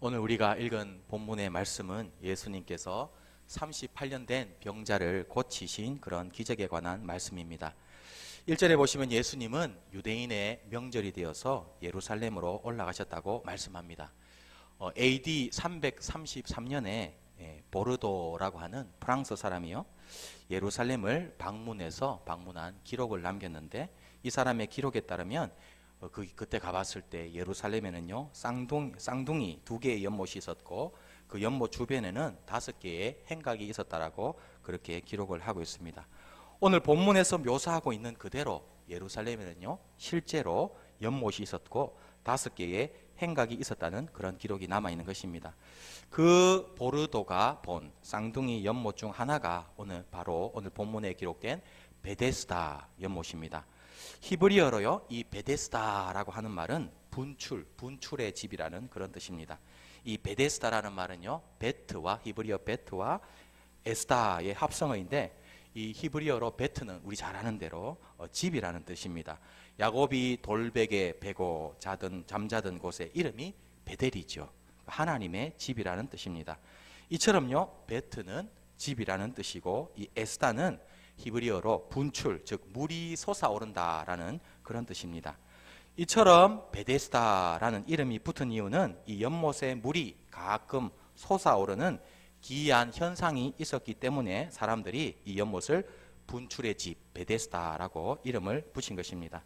오늘 우리가 읽은 본문의 말씀은 예수님께서 38년 된 병자를 고치신 그런 기적에 관한 말씀입니다. 1절에 보시면 예수님은 유대인의 명절이 되어서 예루살렘으로 올라가셨다고 말씀합니다. AD 333년에 보르도라고 하는 프랑스 사람이요, 예루살렘을 방문한 기록을 남겼는데, 이 사람의 기록에 따르면 그때 가봤을 때 예루살렘에는요 쌍둥이 2개의 연못이 있었고, 그 연못 주변에는 5개의 행각이 있었다라고 그렇게 기록을 하고 있습니다. 오늘 본문에서 묘사하고 있는 그대로 예루살렘에는요 실제로 연못이 있었고 5개의 행각이 있었다는 그런 기록이 남아 있는 것입니다. 그 보르도가 본 쌍둥이 연못 중 하나가 오늘 본문에 기록된 베데스다 연못입니다. 히브리어로요, 이 베데스다라고 하는 말은 분출의 집이라는 그런 뜻입니다. 이 베데스다라는 말은요, 베트와 히브리어 베트와 에스다의 합성어인데, 이 히브리어로 베트는 우리 잘 아는 대로 집이라는 뜻입니다. 야곱이 돌베개 베고 잠자던 곳의 이름이 베델이죠. 하나님의 집이라는 뜻입니다. 이처럼요, 베트는 집이라는 뜻이고, 이 에스다는 히브리어로 분출, 즉 물이 솟아오른다라는 그런 뜻입니다. 이처럼 베데스다라는 이름이 붙은 이유는 이 연못에 물이 가끔 솟아오르는 기이한 현상이 있었기 때문에 사람들이 이 연못을 분출의 집 베데스다라고 이름을 붙인 것입니다.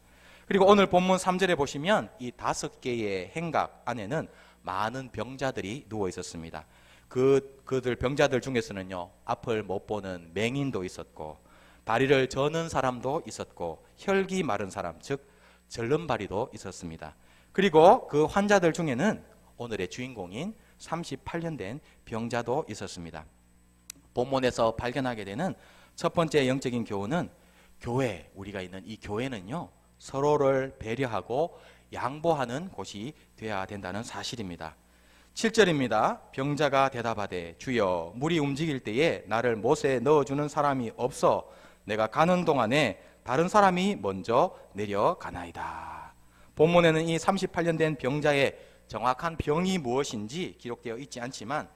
그리고 오늘 본문 3절에 보시면 이 5개의 행각 안에는 많은 병자들이 누워 있었습니다. 그들 병자들 중에서는요, 앞을 못 보는 맹인도 있었고, 다리를 저는 사람도 있었고, 혈기 마른 사람, 즉 절름발이도 있었습니다. 그리고 그 환자들 중에는 오늘의 주인공인 38년 된 병자도 있었습니다. 본문에서 발견하게 되는 첫 번째 영적인 교훈은, 우리가 있는 이 교회는요 서로를 배려하고 양보하는 곳이 되어야 된다는 사실입니다. 7절입니다. 병자가 대답하되, 주여, 물이 움직일 때에 나를 못에 넣어주는 사람이 없어 내가 가는 동안에 다른 사람이 먼저 내려가나이다. 본문에는 이 38년 된 병자의 정확한 병이 무엇인지 기록되어 있지 않지만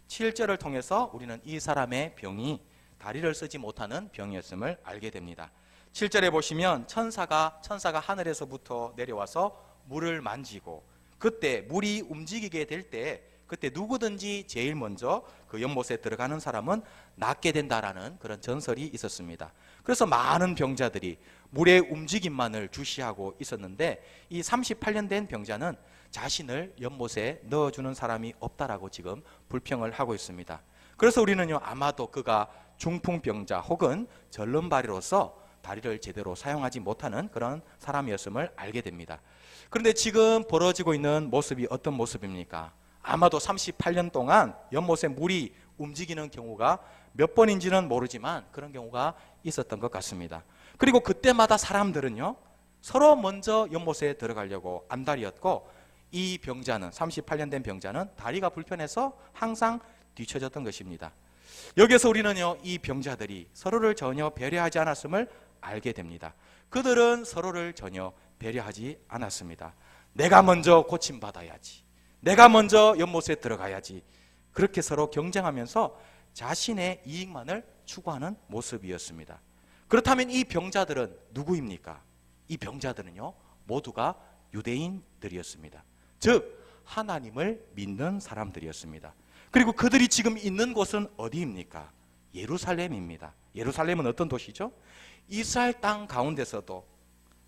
7절을 통해서 우리는 이 사람의 병이 다리를 쓰지 못하는 병이었음을 알게 됩니다. 7절에 보시면 천사가 하늘에서부터 내려와서 물을 만지고, 그때 물이 움직이게 될 때 그때 누구든지 제일 먼저 그 연못에 들어가는 사람은 낫게 된다라는 그런 전설이 있었습니다. 그래서 많은 병자들이 물의 움직임만을 주시하고 있었는데, 이 38년 된 병자는 자신을 연못에 넣어주는 사람이 없다라고 지금 불평을 하고 있습니다. 그래서 우리는요, 아마도 그가 중풍병자 혹은 절름발이로서 다리를 제대로 사용하지 못하는 그런 사람이었음을 알게 됩니다. 그런데 지금 벌어지고 있는 모습이 어떤 모습입니까? 아마도 38년 동안 연못에 물이 움직이는 경우가 몇 번인지는 모르지만 그런 경우가 있었던 것 같습니다. 그리고 그때마다 사람들은요 서로 먼저 연못에 들어가려고 안달이었고, 이 병자는 38년 된 병자는 다리가 불편해서 항상 뒤처졌던 것입니다. 여기서 우리는요 이 병자들이 서로를 전혀 배려하지 않았음을 알게 됩니다. 그들은 서로를 전혀 배려하지 않았습니다. 내가 먼저 고침받아야지, 내가 먼저 연못에 들어가야지, 그렇게 서로 경쟁하면서 자신의 이익만을 추구하는 모습이었습니다. 그렇다면 이 병자들은 누구입니까? 이 병자들은요 모두가 유대인들이었습니다. 즉 하나님을 믿는 사람들이었습니다. 그리고 그들이 지금 있는 곳은 어디입니까? 예루살렘입니다. 예루살렘은 어떤 도시죠? 이스라엘 땅 가운데서도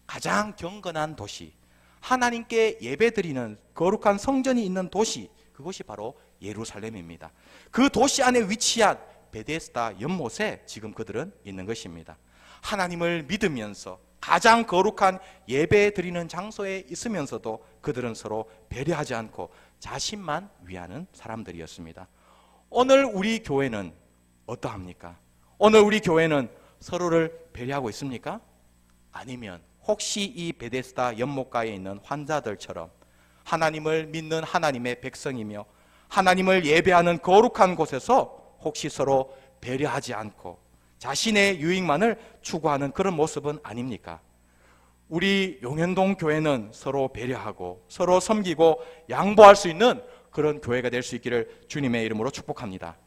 가장 경건한 도시, 하나님께 예배드리는 거룩한 성전이 있는 도시, 그것이 바로 예루살렘입니다. 그 도시 안에 위치한 베데스다 연못에 지금 그들은 있는 것입니다. 하나님을 믿으면서 가장 거룩한 예배드리는 장소에 있으면서도 그들은 서로 배려하지 않고 자신만 위하는 사람들이었습니다. 오늘 우리 교회는 어떠합니까? 오늘 우리 교회는 서로를 배려하고 있습니까? 아니면 혹시 이 베데스다 연못가에 있는 환자들처럼 하나님을 믿는 하나님의 백성이며 하나님을 예배하는 거룩한 곳에서 혹시 서로 배려하지 않고 자신의 유익만을 추구하는 그런 모습은 아닙니까? 우리 용현동 교회는 서로 배려하고 서로 섬기고 양보할 수 있는 그런 교회가 될 수 있기를 주님의 이름으로 축복합니다.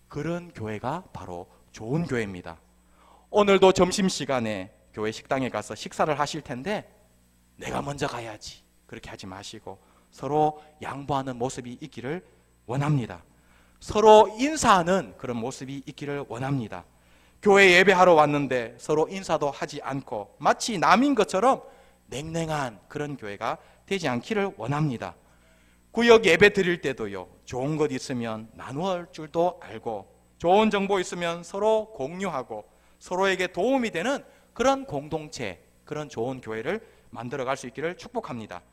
그런 교회가 바로 좋은 교회입니다. 오늘도 점심시간에 교회 식당에 가서 식사를 하실 텐데 내가 먼저 가야지 그렇게 하지 마시고 서로 양보하는 모습이 있기를 원합니다. 서로 인사하는 그런 모습이 있기를 원합니다. 교회 예배하러 왔는데 서로 인사도 하지 않고 마치 남인 것처럼 냉랭한 그런 교회가 되지 않기를 원합니다. 구역 예배 드릴 때도요, 좋은 것 있으면 나누어 줄도 알고 좋은 정보 있으면 서로 공유하고 서로에게 도움이 되는 그런 공동체, 그런 좋은 교회를 만들어갈 수 있기를 축복합니다.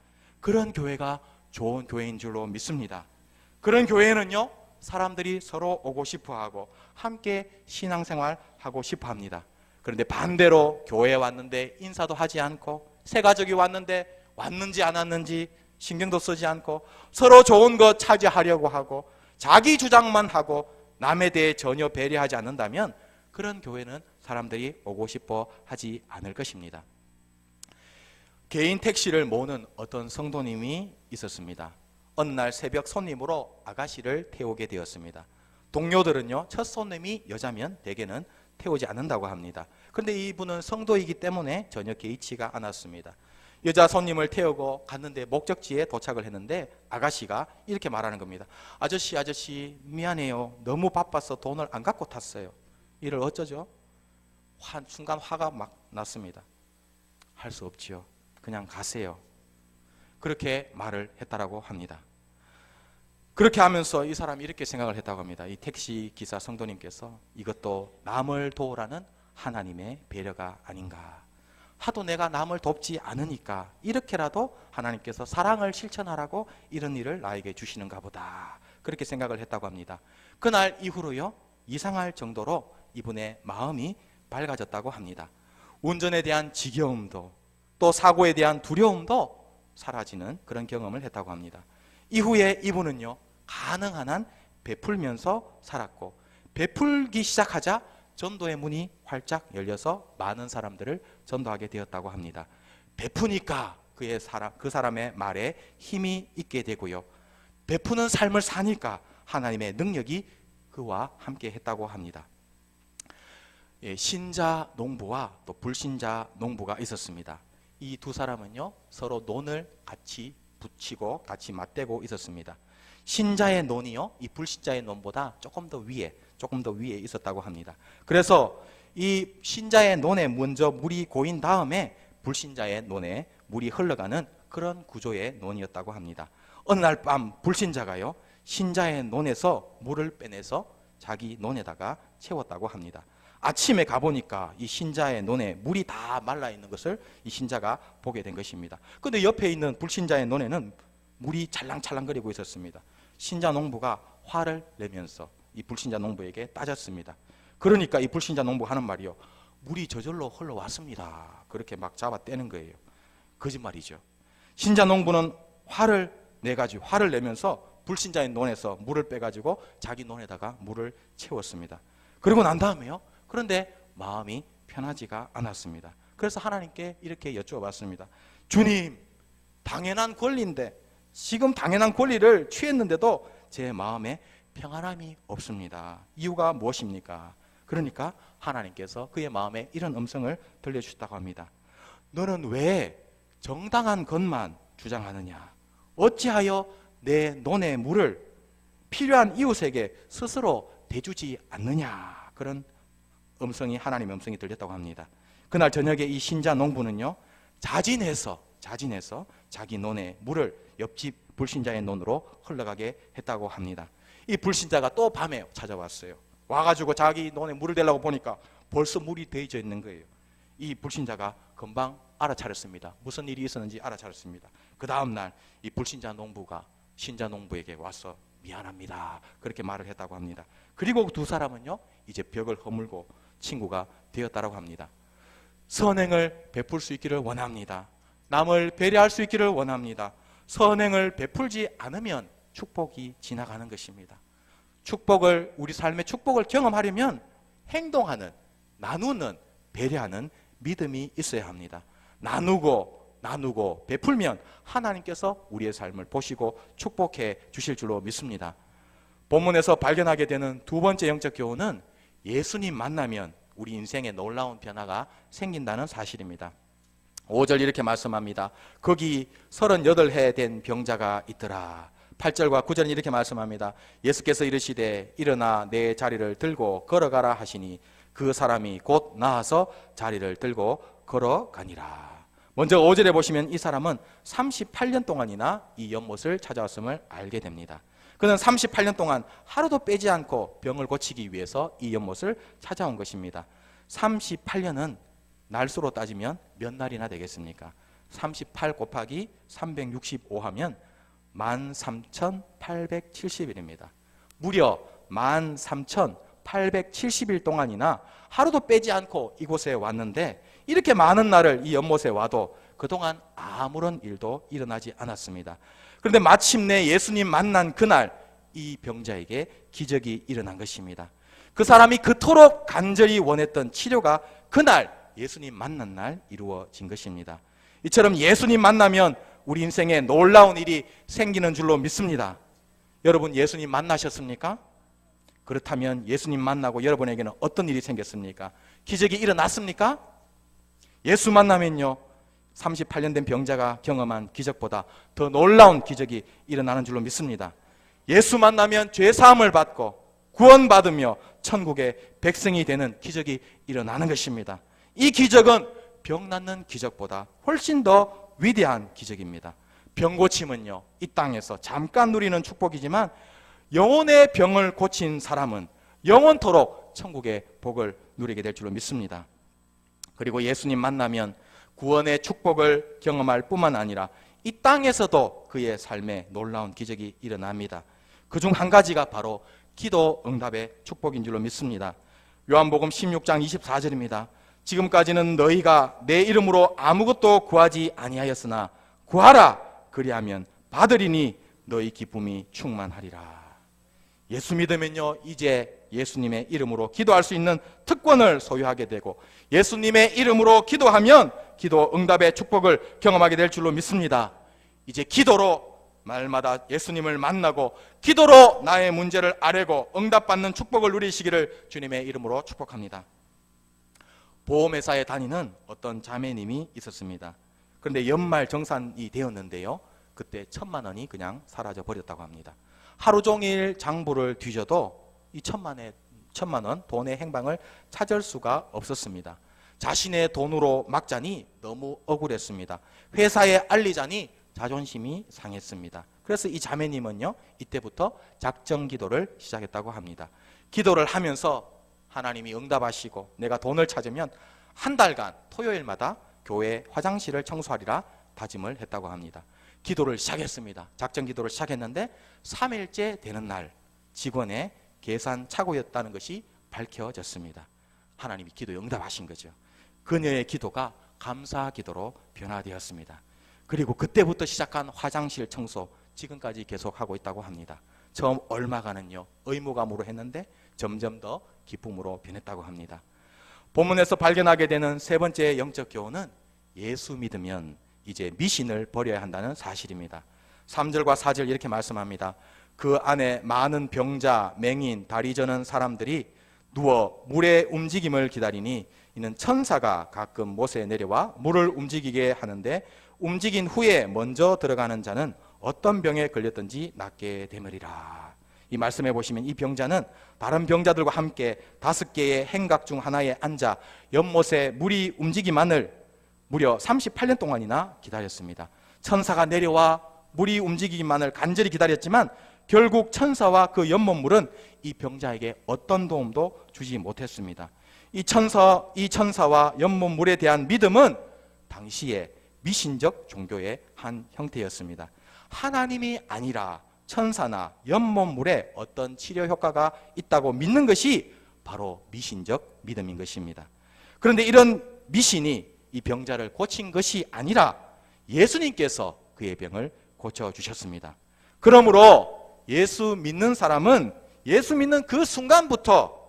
그런 교회가 좋은 교회인 줄로 믿습니다. 그런 교회는요, 사람들이 서로 오고 싶어하고 함께 신앙생활하고 싶어합니다. 그런데 반대로 교회에 왔는데 인사도 하지 않고 새 가족이 왔는데 왔는지 안 왔는지 신경도 쓰지 않고 서로 좋은 것 차지하려고 하고 자기 주장만 하고 남에 대해 전혀 배려하지 않는다면 그런 교회는 사람들이 오고 싶어 하지 않을 것입니다. 개인 택시를 모는 어떤 성도님이 있었습니다. 어느 날 새벽 손님으로 아가씨를 태우게 되었습니다. 동료들은요, 첫 손님이 여자면 대개는 태우지 않는다고 합니다. 그런데 이분은 성도이기 때문에 전혀 개의치가 않았습니다. 여자 손님을 태우고 갔는데 목적지에 도착을 했는데 아가씨가 이렇게 말하는 겁니다. 아저씨 미안해요. 너무 바빠서 돈을 안 갖고 탔어요. 이를 어쩌죠? 순간 화가 막 났습니다. 할 수 없지요. 그냥 가세요. 그렇게 말을 했다라고 합니다. 그렇게 하면서 이 사람이 이렇게 생각을 했다고 합니다. 이 택시 기사 성도님께서 이것도 남을 도우라는 하나님의 배려가 아닌가. 하도 내가 남을 돕지 않으니까 이렇게라도 하나님께서 사랑을 실천하라고 이런 일을 나에게 주시는가 보다. 그렇게 생각을 했다고 합니다. 그날 이후로요, 이상할 정도로 이분의 마음이 밝아졌다고 합니다. 운전에 대한 지겨움도 또 사고에 대한 두려움도 사라지는 그런 경험을 했다고 합니다. 이후에 이분은요, 가능한 한 베풀면서 살았고 베풀기 시작하자 전도의 문이 활짝 열려서 많은 사람들을 전도하게 되었다고 합니다. 베푸니까 그 사람의 말에 힘이 있게 되고요, 베푸는 삶을 사니까 하나님의 능력이 그와 함께 했다고 합니다. 신자 농부와 또 불신자 농부가 있었습니다. 이 두 사람은요, 서로 논을 같이 붙이고 같이 맞대고 있었습니다. 신자의 논이요, 이 불신자의 논보다 조금 더 위에 있었다고 합니다. 그래서 이 신자의 논에 먼저 물이 고인 다음에 불신자의 논에 물이 흘러가는 그런 구조의 논이었다고 합니다. 어느 날 밤 불신자가요, 신자의 논에서 물을 빼내서 자기 논에다가 채웠다고 합니다. 아침에 가보니까 이 신자의 논에 물이 다 말라있는 것을 이 신자가 보게 된 것입니다. 그런데 옆에 있는 불신자의 논에는 물이 찰랑찰랑거리고 있었습니다. 신자 농부가 화를 내면서 이 불신자 농부에게 따졌습니다. 그러니까 이 불신자 농부가 하는 말이요, 물이 저절로 흘러왔습니다. 그렇게 막 잡아떼는 거예요. 거짓말이죠. 신자 농부는 화를 내면서 불신자의 논에서 물을 빼가지고 자기 논에다가 물을 채웠습니다. 그리고 난 다음에요, 그런데 마음이 편하지가 않았습니다. 그래서 하나님께 이렇게 여쭈어봤습니다. 주님, 당연한 권리인데 지금 당연한 권리를 취했는데도 제 마음에 평안함이 없습니다. 이유가 무엇입니까? 그러니까 하나님께서 그의 마음에 이런 음성을 들려주셨다고 합니다. 너는 왜 정당한 것만 주장하느냐? 어찌하여 내 논의 물을 필요한 이웃에게 스스로 대주지 않느냐? 그런 하나님의 음성이 들렸다고 합니다. 그날 저녁에 이 신자 농부는요, 자진해서 자기 논의 물을 옆집 불신자의 논으로 흘러가게 했다고 합니다. 이 불신자가 또 밤에 찾아왔어요. 와가지고 자기 논에 물을 대려고 보니까 벌써 물이 데워져 있는 거예요. 이 불신자가 금방 알아차렸습니다. 무슨 일이 있었는지 알아차렸습니다. 그 다음날 이 불신자 농부가 신자 농부에게 와서 미안합니다, 그렇게 말을 했다고 합니다. 그리고 두 사람은요, 이제 벽을 허물고 친구가 되었다고 합니다. 선행을 베풀 수 있기를 원합니다. 남을 배려할 수 있기를 원합니다. 선행을 베풀지 않으면 축복이 지나가는 것입니다. 우리 삶의 축복을 경험하려면 행동하는, 나누는, 배려하는 믿음이 있어야 합니다. 나누고 나누고 베풀면 하나님께서 우리의 삶을 보시고 축복해 주실 줄로 믿습니다. 본문에서 발견하게 되는 두 번째 영적 교훈은 예수님 만나면 우리 인생에 놀라운 변화가 생긴다는 사실입니다. 5절 이렇게 말씀합니다. 거기 38해 된 병자가 있더라. 8절과 9절은 이렇게 말씀합니다. 예수께서 이르시되 일어나 내 자리를 들고 걸어가라 하시니 그 사람이 곧 나아서 자리를 들고 걸어가니라. 먼저 5절에 보시면 이 사람은 38년 동안이나 이 연못을 찾아왔음을 알게 됩니다. 그는 38년 동안 하루도 빼지 않고 병을 고치기 위해서 이 연못을 찾아온 것입니다. 38년은 날수로 따지면 몇 날이나 되겠습니까? 38 곱하기 365 하면 13,870일입니다. 무려 13,870일 동안이나 하루도 빼지 않고 이곳에 왔는데 이렇게 많은 날을 이 연못에 와도 그동안 아무런 일도 일어나지 않았습니다. 그런데 마침내 예수님 만난 그날 이 병자에게 기적이 일어난 것입니다. 그 사람이 그토록 간절히 원했던 치료가 그날 예수님 만난 날 이루어진 것입니다. 이처럼 예수님 만나면 우리 인생에 놀라운 일이 생기는 줄로 믿습니다. 여러분 예수님 만나셨습니까? 그렇다면 예수님 만나고 여러분에게는 어떤 일이 생겼습니까? 기적이 일어났습니까? 예수 만나면요 38년 된 병자가 경험한 기적보다 더 놀라운 기적이 일어나는 줄로 믿습니다. 예수 만나면 죄사함을 받고 구원받으며 천국의 백성이 되는 기적이 일어나는 것입니다. 이 기적은 병 낫는 기적보다 훨씬 더 위대한 기적입니다. 병 고침은요 이 땅에서 잠깐 누리는 축복이지만 영혼의 병을 고친 사람은 영원토록 천국의 복을 누리게 될 줄로 믿습니다. 그리고 예수님 만나면 구원의 축복을 경험할 뿐만 아니라 이 땅에서도 그의 삶에 놀라운 기적이 일어납니다. 그중 한 가지가 바로 기도 응답의 축복인 줄로 믿습니다. 요한복음 16장 24절입니다. 지금까지는 너희가 내 이름으로 아무것도 구하지 아니하였으나 구하라 그리하면 받으리니 너희 기쁨이 충만하리라. 예수 믿으면요 이제 예수님의 이름으로 기도할 수 있는 특권을 소유하게 되고 예수님의 이름으로 기도하면 기도 응답의 축복을 경험하게 될 줄로 믿습니다. 이제 기도로 날마다 예수님을 만나고 기도로 나의 문제를 아뢰고 응답받는 축복을 누리시기를 주님의 이름으로 축복합니다. 보험회사에 다니는 어떤 자매님이 있었습니다. 그런데 연말 정산이 되었는데요 그때 1,000만 원이 그냥 사라져 버렸다고 합니다. 하루 종일 장부를 뒤져도 이 1,000만 원 돈의 행방을 찾을 수가 없었습니다. 자신의 돈으로 막자니 너무 억울했습니다. 회사에 알리자니 자존심이 상했습니다. 그래서 이 자매님은요 이때부터 작정 기도를 시작했다고 합니다. 기도를 하면서 하나님이 응답하시고 내가 돈을 찾으면 한 달간 토요일마다 교회 화장실을 청소하리라 다짐을 했다고 합니다. 기도를 시작했습니다. 작정 기도를 시작했는데 3일째 되는 날 직원의 계산 착오였다는 것이 밝혀졌습니다. 하나님이 기도에 응답하신 거죠. 그녀의 기도가 감사 기도로 변화되었습니다. 그리고 그때부터 시작한 화장실 청소 지금까지 계속하고 있다고 합니다. 처음 얼마간은요 의무감으로 했는데 점점 더 기쁨으로 변했다고 합니다. 본문에서 발견하게 되는 세 번째 영적 교훈은 예수 믿으면 이제 미신을 버려야 한다는 사실입니다. 3절과 4절 이렇게 말씀합니다. 그 안에 많은 병자, 맹인, 다리 저는 사람들이 누워 물의 움직임을 기다리니 이는 천사가 가끔 못에 내려와 물을 움직이게 하는데 움직인 후에 먼저 들어가는 자는 어떤 병에 걸렸든지 낫게 되므리라. 이 말씀해 보시면 이 병자는 다른 병자들과 함께 5개의 행각 중 하나에 앉아 연못에 물이 움직이만을 무려 38년 동안이나 기다렸습니다. 천사가 내려와 물이 움직이기만을 간절히 기다렸지만 결국 천사와 그 연못물은 이 병자에게 어떤 도움도 주지 못했습니다. 이 천사와 연못물에 대한 믿음은 당시에 미신적 종교의 한 형태였습니다. 하나님이 아니라 천사나 연못물에 어떤 치료 효과가 있다고 믿는 것이 바로 미신적 믿음인 것입니다. 그런데 이런 미신이 이 병자를 고친 것이 아니라 예수님께서 그의 병을 고쳐주셨습니다. 그러므로 예수 믿는 사람은 예수 믿는 그 순간부터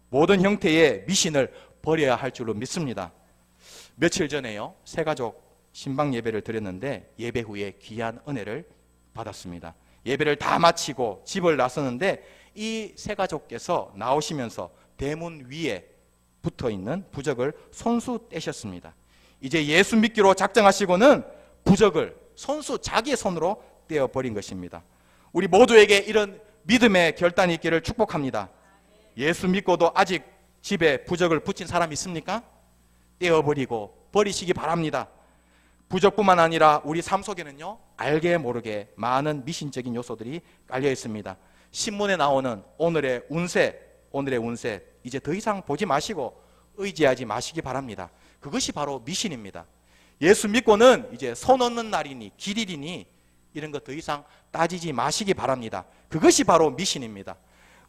모든 형태의 미신을 버려야 할 줄로 믿습니다. 며칠 전에요, 새가족 신방 예배를 드렸는데 예배 후에 귀한 은혜를 받았습니다. 예배를 다 마치고 집을 나서는데 이 세 가족께서 나오시면서 대문 위에 붙어있는 부적을 손수 떼셨습니다. 이제 예수 믿기로 작정하시고는 부적을 손수 자기의 손으로 떼어버린 것입니다. 우리 모두에게 이런 믿음의 결단이 있기를 축복합니다. 예수 믿고도 아직 집에 부적을 붙인 사람 있습니까? 떼어버리고 버리시기 바랍니다. 부적뿐만 아니라 우리 삶 속에는요, 알게 모르게 많은 미신적인 요소들이 깔려 있습니다. 신문에 나오는 오늘의 운세 이제 더 이상 보지 마시고 의지하지 마시기 바랍니다. 그것이 바로 미신입니다. 예수 믿고는 이제 손 얻는 날이니 길일이니 이런 것 더 이상 따지지 마시기 바랍니다. 그것이 바로 미신입니다.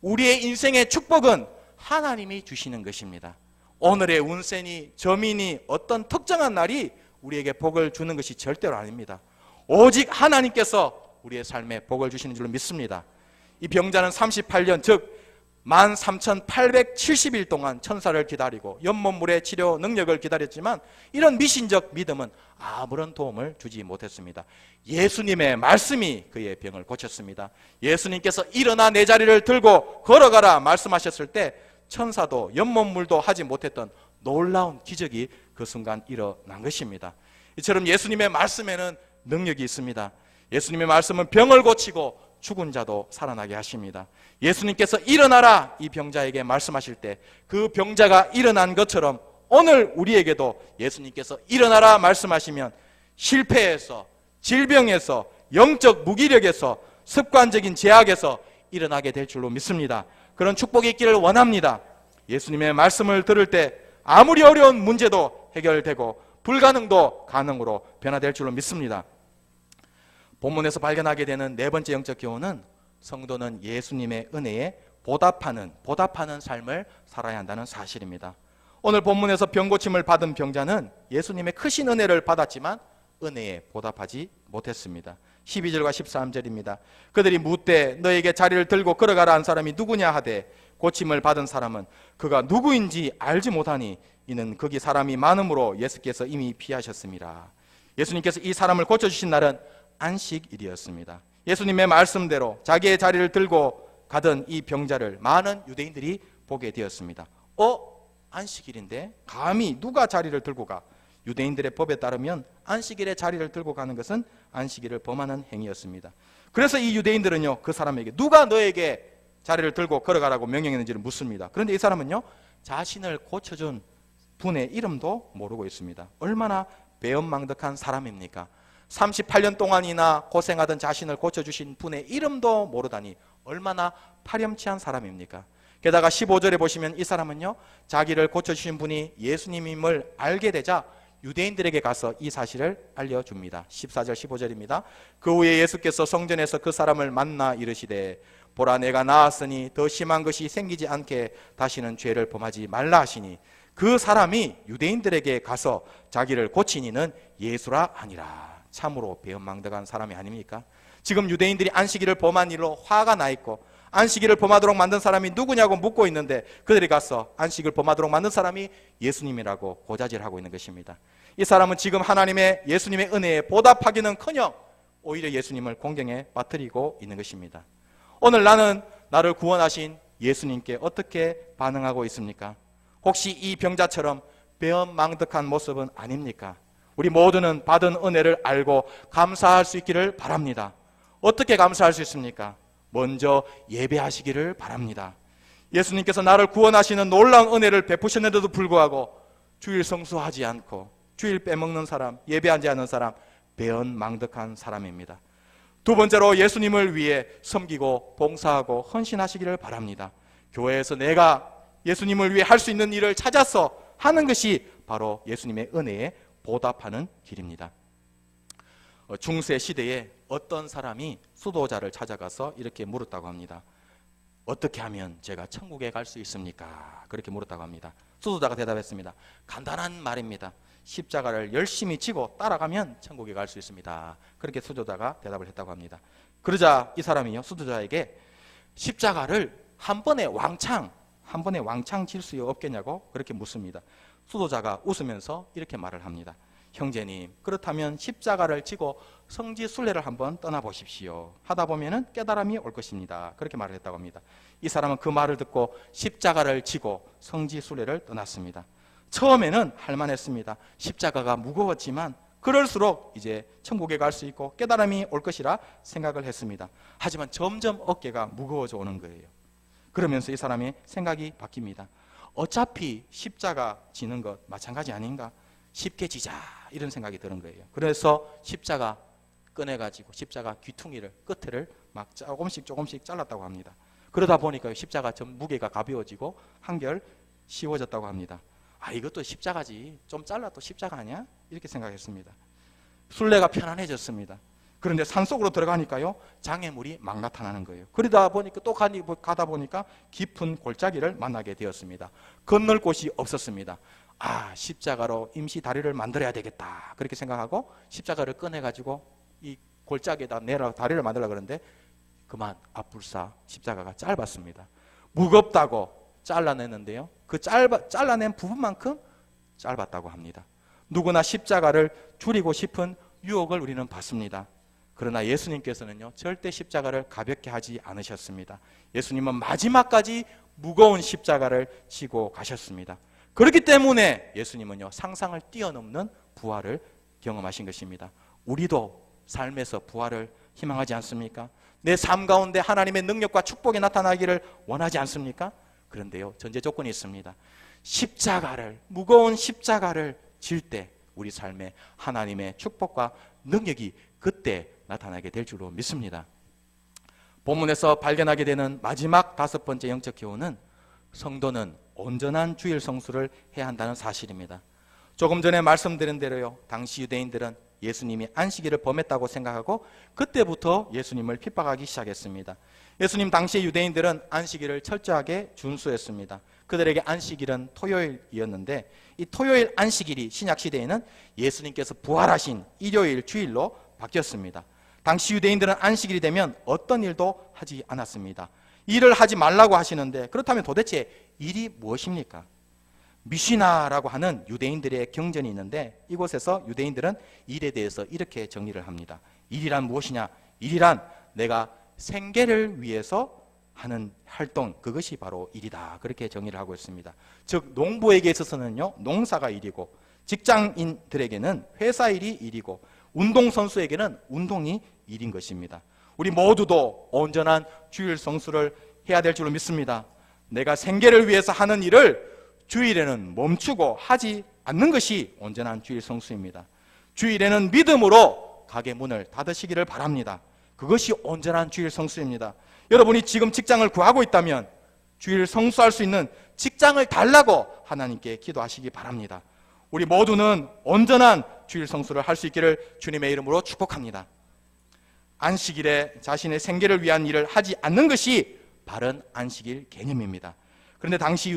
우리의 인생의 축복은 하나님이 주시는 것입니다. 오늘의 운세니 점이니 어떤 특정한 날이 우리에게 복을 주는 것이 절대로 아닙니다. 오직 하나님께서 우리의 삶에 복을 주시는 줄로 믿습니다. 이 병자는 38년 즉 13,870일 동안 천사를 기다리고 연못물의 치료 능력을 기다렸지만 이런 미신적 믿음은 아무런 도움을 주지 못했습니다. 예수님의 말씀이 그의 병을 고쳤습니다. 예수님께서 일어나 내 자리를 들고 걸어가라 말씀하셨을 때 천사도 연못물도 하지 못했던 놀라운 기적이 그 순간 일어난 것입니다. 이처럼 예수님의 말씀에는 능력이 있습니다. 예수님의 말씀은 병을 고치고 죽은 자도 살아나게 하십니다. 예수님께서 일어나라 이 병자에게 말씀하실 때 그 병자가 일어난 것처럼 오늘 우리에게도 예수님께서 일어나라 말씀하시면 실패에서, 질병에서, 영적 무기력에서, 습관적인 제약에서 일어나게 될 줄로 믿습니다. 그런 축복이 있기를 원합니다. 예수님의 말씀을 들을 때 아무리 어려운 문제도 해결되고 불가능도 가능으로 변화될 줄로 믿습니다. 본문에서 발견하게 되는 네 번째 영적 교훈은 성도는 예수님의 은혜에 보답하는 삶을 살아야 한다는 사실입니다. 오늘 본문에서 병고침을 받은 병자는 예수님의 크신 은혜를 받았지만 은혜에 보답하지 못했습니다. 12절과 13절입니다. 그들이 묻되 너에게 자리를 들고 걸어가라 한 사람이 누구냐 하되 고침을 받은 사람은 그가 누구인지 알지 못하니 이는 거기 사람이 많음으로 예수께서 이미 피하셨습니다. 예수님께서 이 사람을 고쳐주신 날은 안식일이었습니다. 예수님의 말씀대로 자기의 자리를 들고 가던 이 병자를 많은 유대인들이 보게 되었습니다. 안식일인데 감히 누가 자리를 들고 가? 유대인들의 법에 따르면 안식일에 자리를 들고 가는 것은 안식일을 범하는 행위였습니다. 그래서 이 유대인들은요, 그 사람에게 누가 너에게 자리를 들고 걸어가라고 명령했는지를 묻습니다. 그런데 이 사람은요, 자신을 고쳐준 분의 이름도 모르고 있습니다. 얼마나 배은망덕한 사람입니까? 38년 동안이나 고생하던 자신을 고쳐주신 분의 이름도 모르다니 얼마나 파렴치한 사람입니까? 게다가 15절에 보시면 이 사람은요, 자기를 고쳐주신 분이 예수님임을 알게 되자 유대인들에게 가서 이 사실을 알려줍니다. 14절 15절입니다. 그 후에 예수께서 성전에서 그 사람을 만나 이르시되 보라 내가 나았으니 더 심한 것이 생기지 않게 다시는 죄를 범하지 말라 하시니 그 사람이 유대인들에게 가서 자기를 고친 이는 예수라 하니라. 참으로 배은망덕한 사람이 아닙니까? 지금 유대인들이 안식일을 범한 일로 화가 나 있고 안식일을 범하도록 만든 사람이 누구냐고 묻고 있는데 그들이 가서 안식을 범하도록 만든 사람이 예수님이라고 고자질하고 있는 것입니다. 이 사람은 지금 하나님의 예수님의 은혜에 보답하기는커녕 오히려 예수님을 공경에 빠뜨리고 있는 것입니다. 오늘 나는 나를 구원하신 예수님께 어떻게 반응하고 있습니까? 혹시 이 병자처럼 배은망덕한 모습은 아닙니까? 우리 모두는 받은 은혜를 알고 감사할 수 있기를 바랍니다. 어떻게 감사할 수 있습니까? 먼저 예배하시기를 바랍니다. 예수님께서 나를 구원하시는 놀라운 은혜를 베푸셨는데도 불구하고 주일 성수하지 않고 주일 빼먹는 사람, 예배하지 않는 사람, 배은망덕한 사람입니다. 두 번째로 예수님을 위해 섬기고 봉사하고 헌신하시기를 바랍니다. 교회에서 내가 예수님을 위해 할 수 있는 일을 찾아서 하는 것이 바로 예수님의 은혜에 보답하는 길입니다. 중세 시대에 어떤 사람이 수도자를 찾아가서 이렇게 물었다고 합니다. 어떻게 하면 제가 천국에 갈 수 있습니까? 그렇게 물었다고 합니다. 수도자가 대답했습니다. 간단한 말입니다. 십자가를 열심히 지고 따라가면 천국에 갈 수 있습니다. 그렇게 수도자가 대답을 했다고 합니다. 그러자 이 사람이요, 수도자에게 십자가를 한 번에 왕창 질 수 없겠냐고 그렇게 묻습니다. 수도자가 웃으면서 이렇게 말을 합니다. 형제님, 그렇다면 십자가를 지고 성지순례를 한번 떠나보십시오. 하다 보면은 깨달음이 올 것입니다. 그렇게 말을 했다고 합니다. 이 사람은 그 말을 듣고 십자가를 지고 성지순례를 떠났습니다. 처음에는 할만했습니다. 십자가가 무거웠지만 그럴수록 이제 천국에 갈 수 있고 깨달음이 올 것이라 생각을 했습니다. 하지만 점점 어깨가 무거워져 오는 거예요. 그러면서 이 사람의 생각이 바뀝니다. 어차피 십자가 지는 것 마찬가지 아닌가? 쉽게 지자, 이런 생각이 드는 거예요. 그래서 십자가 꺼내가지고 십자가 귀퉁이를 끝을 막 조금씩 잘랐다고 합니다. 그러다 보니까 십자가 전 무게가 가벼워지고 한결 쉬워졌다고 합니다. 아, 이것도 십자가지, 좀 잘라도 십자가 아니야? 이렇게 생각했습니다. 순례가 편안해졌습니다. 그런데 산속으로 들어가니까요, 장애물이 막 나타나는 거예요. 그러다 보니까 또 가다 보니까 깊은 골짜기를 만나게 되었습니다. 건널 곳이 없었습니다. 아, 십자가로 임시 다리를 만들어야 되겠다, 그렇게 생각하고 십자가를 꺼내가지고 이 골짜기에다 내려 다리를 만들려고 그러는데 그만 앞불사 십자가가 짧았습니다. 무겁다고 잘라냈는데요, 그 잘라낸 부분만큼 짧았다고 합니다. 누구나 십자가를 줄이고 싶은 유혹을 우리는 받습니다. 그러나 예수님께서는요, 절대 십자가를 가볍게 하지 않으셨습니다. 예수님은 마지막까지 무거운 십자가를 지고 가셨습니다. 그렇기 때문에 예수님은요, 상상을 뛰어넘는 부활을 경험하신 것입니다. 우리도 삶에서 부활을 희망하지 않습니까? 내 삶 가운데 하나님의 능력과 축복이 나타나기를 원하지 않습니까? 그런데요, 전제 조건이 있습니다. 무거운 십자가를 질 때 우리 삶에 하나님의 축복과 능력이 그때 나타나게 될 줄로 믿습니다. 본문에서 발견하게 되는 마지막 5번째 영적 교훈은 성도는 온전한 주일 성수를 해야 한다는 사실입니다. 조금 전에 말씀드린 대로요, 당시 유대인들은 예수님이 안식일을 범했다고 생각하고 그때부터 예수님을 핍박하기 시작했습니다. 예수님 당시의 유대인들은 안식일을 철저하게 준수했습니다. 그들에게 안식일은 토요일이었는데 이 토요일 안식일이 신약시대에는 예수님께서 부활하신 일요일 주일로 바뀌었습니다. 당시 유대인들은 안식일이 되면 어떤 일도 하지 않았습니다. 일을 하지 말라고 하시는데 그렇다면 도대체 일이 무엇입니까? 미시나라고 하는 유대인들의 경전이 있는데 이곳에서 유대인들은 일에 대해서 이렇게 정리를 합니다. 일이란 무엇이냐? 일이란 내가 생계를 위해서 하는 활동, 그것이 바로 일이다, 그렇게 정의를 하고 있습니다. 즉 농부에게 있어서는요, 농사가 일이고 직장인들에게는 회사 일이 일이고 운동선수에게는 운동이 일인 것입니다. 우리 모두도 온전한 주일 성수를 해야 될 줄로 믿습니다. 내가 생계를 위해서 하는 일을 주일에는 멈추고 하지 않는 것이 온전한 주일 성수입니다. 주일에는 믿음으로 가게 문을 닫으시기를 바랍니다. 그것이 온전한 주일 성수입니다. 여러분이 지금 직장을 구하고 있다면 주일 성수할 수 있는 직장을 달라고 하나님께 기도하시기 바랍니다. 우리 모두는 온전한 주일 성수를 할 수 있기를 주님의 이름으로 축복합니다. 안식일에 자신의 생계를 위한 일을 하지 않는 것이 바른 안식일 개념입니다. 그런데 당시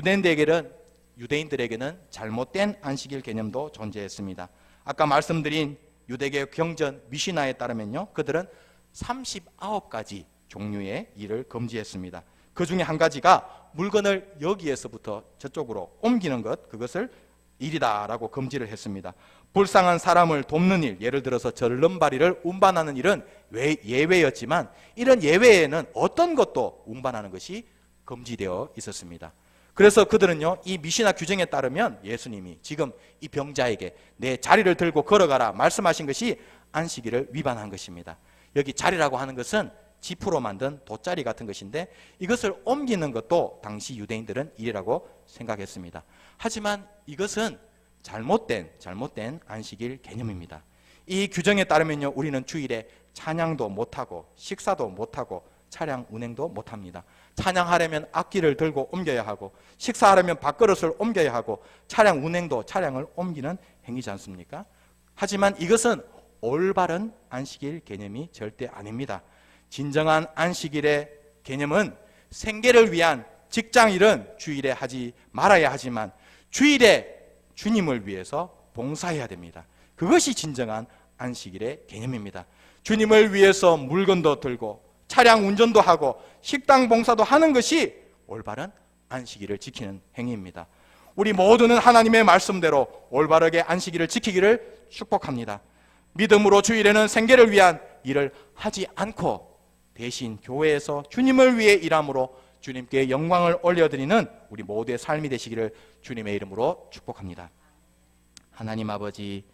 유대인들에게는 잘못된 안식일 개념도 존재했습니다. 아까 말씀드린 유대계 경전 미시나에 따르면요, 그들은 39가지 종류의 일을 금지했습니다. 그 중에 한 가지가 물건을 여기에서부터 저쪽으로 옮기는 것, 그것을 일이다라고 금지를 했습니다. 불쌍한 사람을 돕는 일, 예를 들어서 절름발이를 운반하는 일은 예외였지만 이런 예외에는 어떤 것도 운반하는 것이 금지되어 있었습니다. 그래서 그들은요, 이 미시나 규정에 따르면 예수님이 지금 이 병자에게 내 자리를 들고 걸어가라 말씀하신 것이 안식일을 위반한 것입니다. 여기 자리라고 하는 것은 지프로 만든 돗자리 같은 것인데 이것을 옮기는 것도 당시 유대인들은 일이라고 생각했습니다. 하지만 이것은 잘못된 안식일 개념입니다. 이 규정에 따르면요, 우리는 주일에 찬양도 못하고 식사도 못하고 차량 운행도 못합니다. 찬양하려면 악기를 들고 옮겨야 하고 식사하려면 밥그릇을 옮겨야 하고 차량 운행도 차량을 옮기는 행위지 않습니까? 하지만 이것은 올바른 안식일 개념이 절대 아닙니다. 진정한 안식일의 개념은 생계를 위한 직장일은 주일에 하지 말아야 하지만 주일에 주님을 위해서 봉사해야 됩니다. 그것이 진정한 안식일의 개념입니다. 주님을 위해서 물건도 들고 차량 운전도 하고 식당 봉사도 하는 것이 올바른 안식일을 지키는 행위입니다. 우리 모두는 하나님의 말씀대로 올바르게 안식일을 지키기를 축복합니다. 믿음으로 주일에는 생계를 위한 일을 하지 않고 대신 교회에서 주님을 위해 일함으로 주님께 영광을 올려드리는 우리 모두의 삶이 되시기를 주님의 이름으로 축복합니다. 하나님 아버지,